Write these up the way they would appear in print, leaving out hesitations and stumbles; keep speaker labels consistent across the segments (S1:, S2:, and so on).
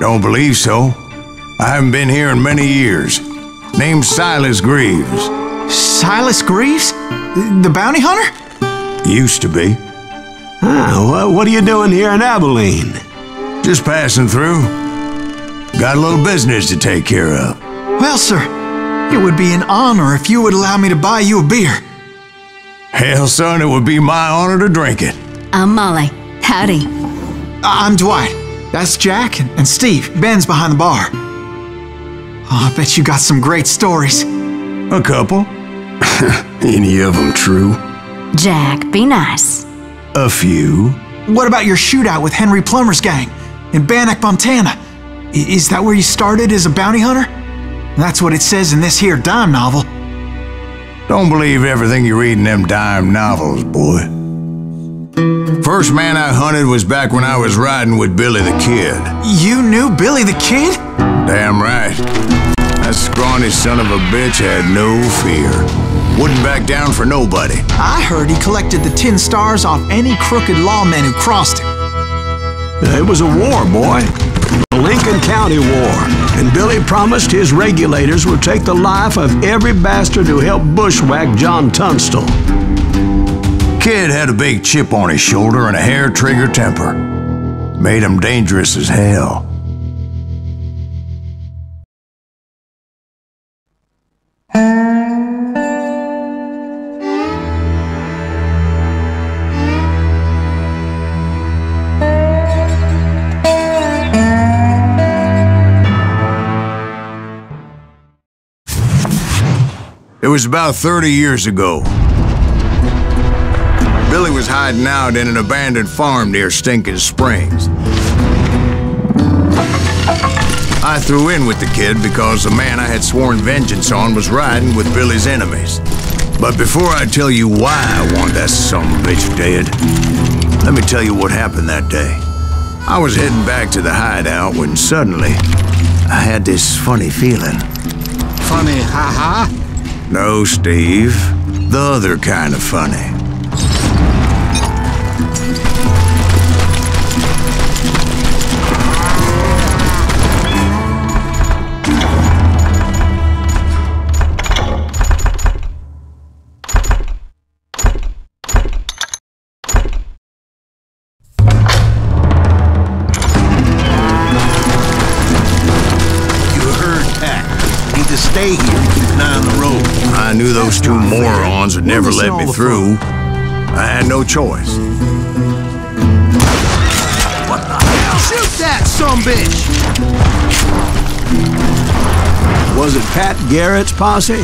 S1: Don't believe so. I haven't been here in many years. Name's Silas Greaves.
S2: Silas Greaves? The bounty hunter?
S1: Used to be.
S3: What are you doing here in Abilene?
S1: Just passing through. Got a little business to take care of.
S2: Well, sir, it would be an honor if you would allow me to buy you a beer.
S1: Hell, son, it would be my honor to drink it.
S4: I'm Molly. Howdy.
S2: I'm Dwight. That's Jack and Steve. Ben's behind the bar. Oh, I bet you got some great stories.
S1: A couple.
S3: Any of them true?
S4: Jack, be nice.
S1: A few.
S2: What about your shootout with Henry Plummer's gang in Bannock, Montana? Is that where you started as a bounty hunter? That's what it says in this here dime novel.
S1: Don't believe everything you read in them dime novels, boy. First man I hunted was back when I was riding with Billy the Kid.
S2: You knew Billy the Kid?
S1: Damn right. That scrawny son of a bitch had no fear. Wouldn't back down for nobody.
S2: I heard he collected the 10 stars off any crooked lawmen who crossed him.
S3: It was a war, boy. The Lincoln County War. And Billy promised his regulators would take the life of every bastard who helped bushwhack John Tunstall.
S1: Kid had a big chip on his shoulder and a hair-trigger temper. Made him dangerous as hell. It was about 30 years ago. Billy was hiding out in an abandoned farm near Stinking Springs. I threw in with the kid because the man I had sworn vengeance on was riding with Billy's enemies. But before I tell you why I want that son of a bitch dead, let me tell you what happened that day. I was heading back to the hideout when suddenly I had this funny feeling.
S5: Funny, ha-ha?
S1: No, Steve. The other kind of funny.
S5: Stay here, keep an eye on the road.
S1: I knew those two morons would never let me through. I had no choice.
S5: What the hell? Shoot that, sumbitch!
S3: Was it Pat Garrett's posse?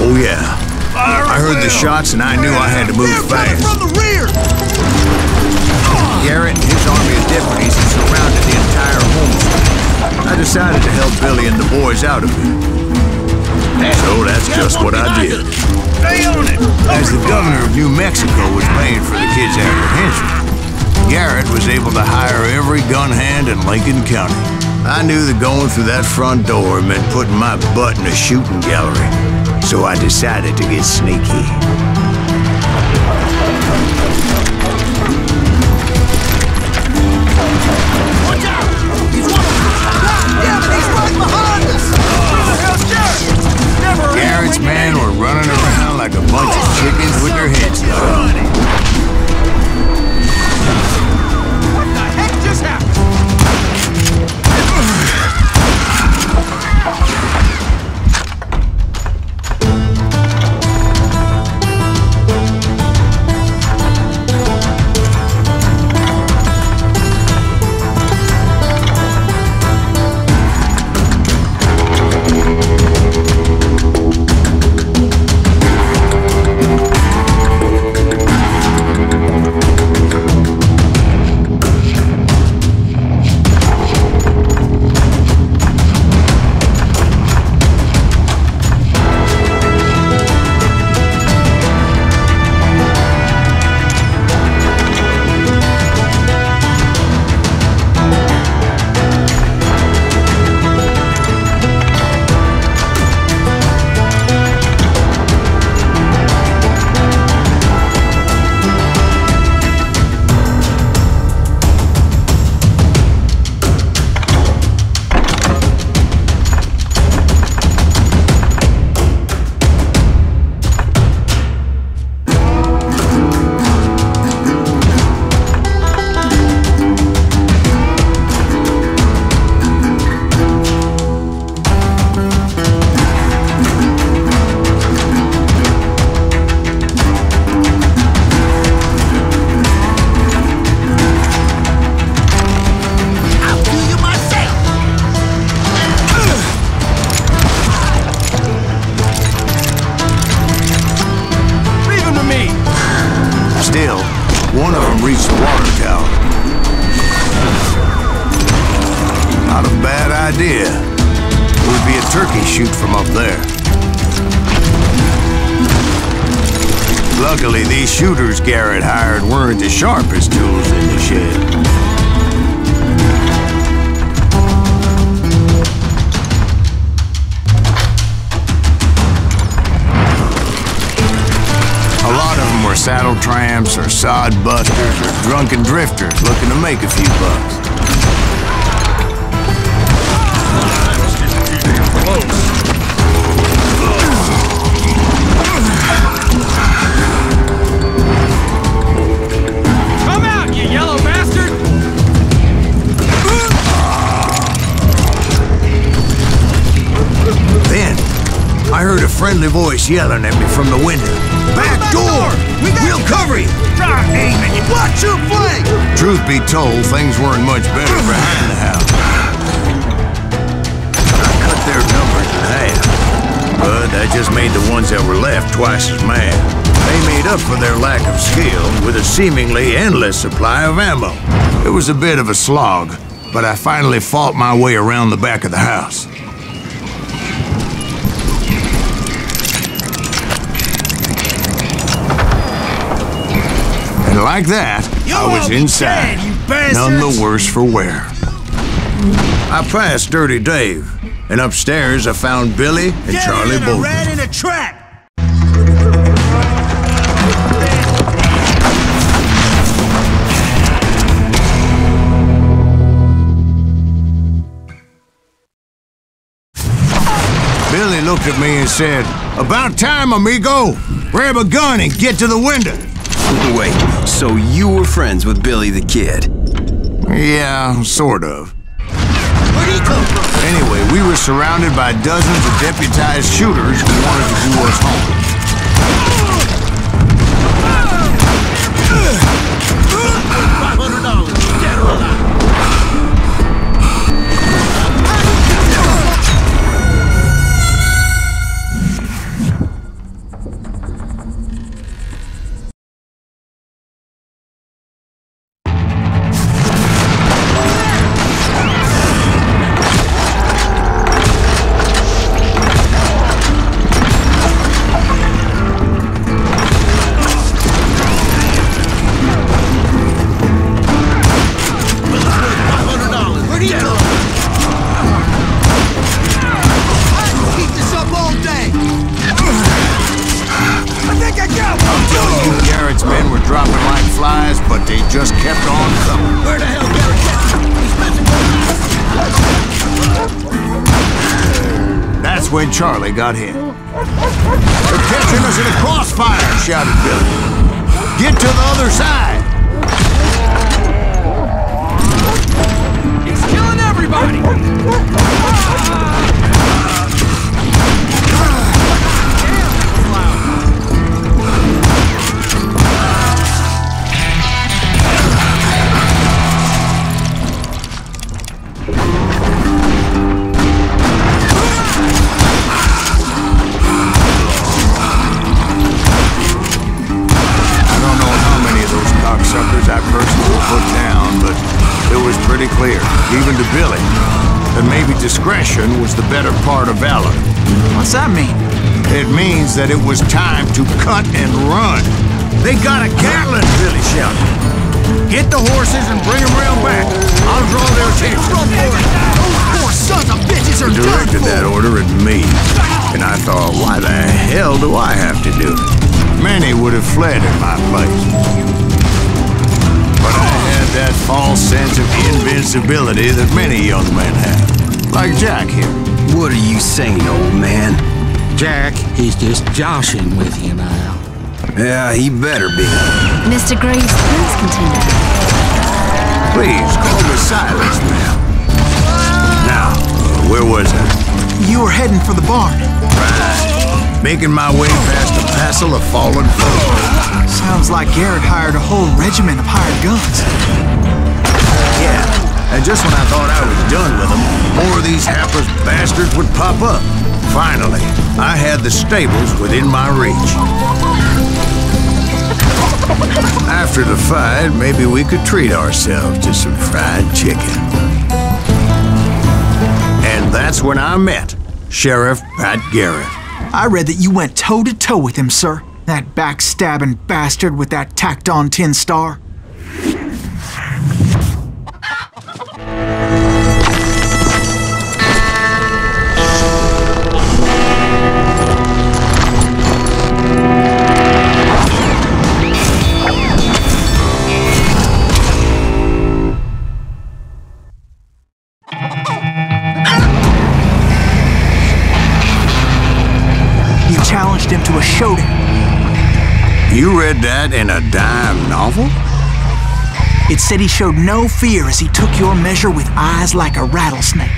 S1: Oh, yeah. I heard the shots and I knew I had to move fast.
S5: From the rear!
S1: Garrett and his army of deputies had surrounded the entire homestead. I decided to help Billy and the boys out of it. So that's just what I did.
S5: Stay on it!
S1: As the governor of New Mexico was paying for the kid's apprehension, Garrett was able to hire every gun hand in Lincoln County. I knew that going through that front door meant putting my butt in a shooting gallery, so I decided to get sneaky.
S5: Watch out! He's one of them! Yeah, but he's right behind us! Where the hell's Garrett?
S1: Garrett's men were running around like a bunch of chickens with their heads cut.
S5: What the heck just happened?
S1: still, one of them reached the water tower. Not a bad idea. It would be a turkey shoot from up there. Luckily, these shooters Garrett hired weren't the sharpest tools in the shed. A lot of them were saddle tramps or sod busters or drunken drifters looking to make a few bucks.
S5: Come out, you yellow bastard!
S1: Then, I heard a friendly voice yelling at me from the window. Back door! We'll cover you!
S5: Try aiming you! Watch your flank!
S1: Truth be told, things weren't much better behind the house. I cut their numbers in half, but that just made the ones that were left twice as mad. They made up for their lack of skill with a seemingly endless supply of ammo. It was a bit of a slog, but I finally fought my way around the back of the house. And like that, I was inside, none the worse for wear. I passed Dirty Dave, and upstairs I found Billy and Charlie Bolton.
S5: Rat in a trap!
S1: Billy looked at me and said, "About time, amigo. Grab a gun and get to the window."
S6: Wait, so you were friends with Billy the Kid?
S1: Yeah, sort of.
S5: Where'd he come from?
S1: Anyway, we were surrounded by dozens of deputized shooters who wanted to do us home.
S5: $500, dead or alive.
S1: Just kept on coming.
S5: Where the hell Garrett He's
S1: That's when Charlie got hit. "They're catching us in a crossfire," shouted Billy. "Get to the other side."
S5: He's killing everybody!
S1: I personally put down, but it was pretty clear, even to Billy, that maybe discretion was the better part of valor.
S2: What's that mean?
S1: It means that it was time to cut and run. "They got a Gatling," Billy shouted. "Get the horses and bring them round back. I'll draw their attention."
S5: Run for it! Those poor sons of bitches are
S1: He directed that order at me, and I thought, why the hell do I have to do it? Many would have fled in my place. But I had that false sense of invincibility that many young men have. Like Jack here.
S6: What are you saying, old man?
S7: Jack, he's just joshing with you now.
S6: Yeah, he better be.
S4: Mr. Graves, please continue.
S1: Please, call me Silas, ma'am. Now, where was I?
S2: You were heading for the barn.
S1: Right. Making my way past a passel of fallen folk.
S2: Sounds like Garrett hired a whole regiment of hired guns.
S1: Yeah, and just when I thought I was done with them, more of these hapless bastards would pop up. Finally, I had the stables within my reach. After the fight, maybe we could treat ourselves to some fried chicken. And that's when I met Sheriff Pat Garrett.
S2: I read that you went toe-to-toe with him, sir. That backstabbing bastard with that tacked-on tin star. Challenged him to a showdown.
S1: You read that in a dime novel?
S2: It said he showed no fear as he took your measure with eyes like a rattlesnake.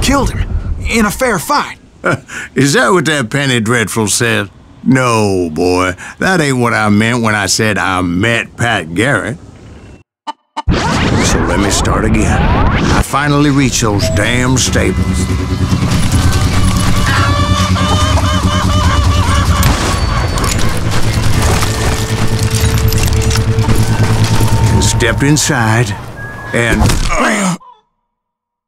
S2: Killed him in a fair fight.
S1: Is that what that Penny Dreadful said? No, boy, that ain't what I meant when I said I met Pat Garrett. So let me start again. I finally reached those damn stables. And stepped inside, and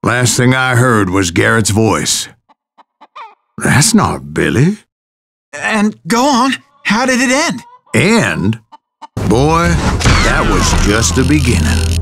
S1: last thing I heard was Garrett's voice. That's not Billy.
S2: And go on, how did it end?
S1: And, boy, that was just the beginning.